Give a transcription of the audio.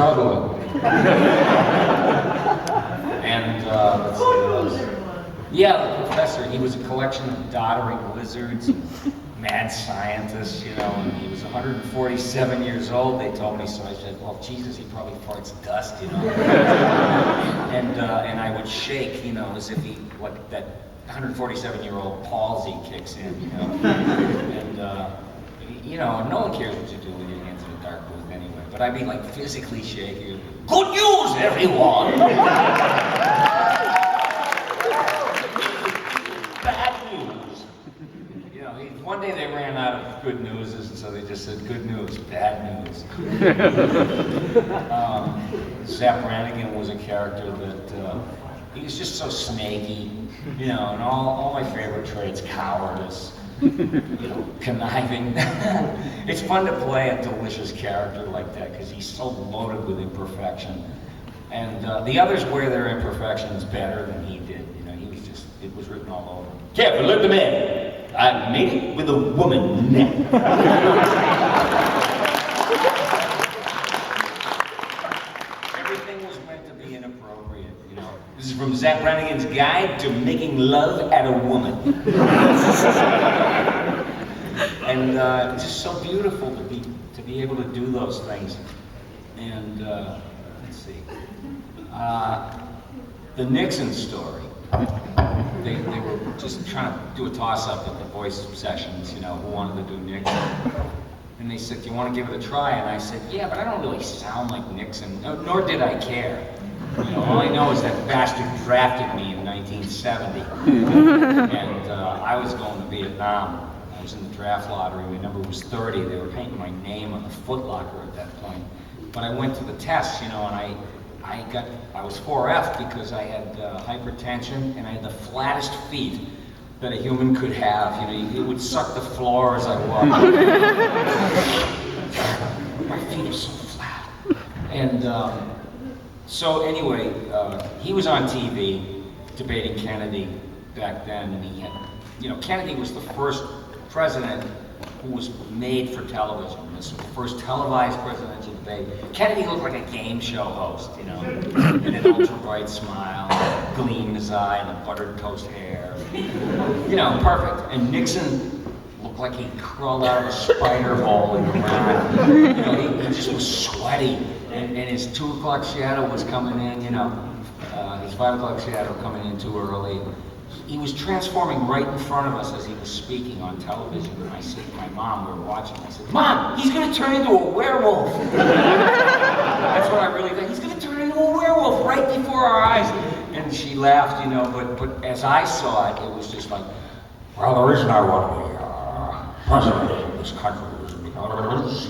cuddling. And let's see what else. Yeah, the professor, he was a collection of doddering lizards, mad scientists, you know, and he was 147 years old, they told me, so I said, well, Jesus, he probably farts dust, you know. And I would shake, you know, as if he, like that 147-year-old palsy kicks in, you know. And, you know, no one cares what you do with your hands in a dark booth anyway, but I'd be like physically shaky. Good news, everyone! Bad news. You know, one day they ran out of good news, and so they just said, good news, bad news. Zapp Brannigan was a character that, he was just so snaky, you know, and all my favorite traits, cowardice, you know, conniving. It's fun to play a delicious character like that because he's so loaded with imperfection. And the others wear their imperfections better than he did. You know, he was just, it was written all over him. Careful, let the man. I made it with a woman. Everything was meant to be inappropriate, you know. This is from Zapp Brannigan's Guide to Making Love at a Woman. And it's just so beautiful to be able to do those things. And let's see, the Nixon story. They were just trying to do a toss-up at the voice sessions, you know, who wanted to do Nixon. And they said, do you want to give it a try? And I said, yeah, but I don't really sound like Nixon, nor did I care. You know, all I know is that bastard drafted me in 1970. And I was going to Vietnam. I was in the draft lottery. My number was 30. They were painting my name on the Foot Locker at that point. But I went to the test, you know, and I was 4F because I had hypertension and I had the flattest feet that a human could have. You know, it would suck the floor as I walked. My feet are so flat. And so anyway, he was on TV debating Kennedy back then, and he had, you know, Kennedy was the first president who was made for television. This was the first televised presidential debate. Kennedy looked like a game show host, you know, with an ultra-bright smile, a gleam in his eye, and the buttered toast hair. You know, perfect. And Nixon looked like he crawled out of a spider hole in the ground. You know, he just was sweaty, and his 2 o'clock shadow was coming in, you know, his 5 o'clock shadow coming in too early. He was transforming right in front of us as he was speaking on television. And I said to my mom, we were watching, I said, Mom, he's going to turn into a werewolf. That's what I really think. He's going to turn into a werewolf right before our eyes. And she laughed, you know, but as I saw it, it was just like, well, the reason I want to be president of this country is because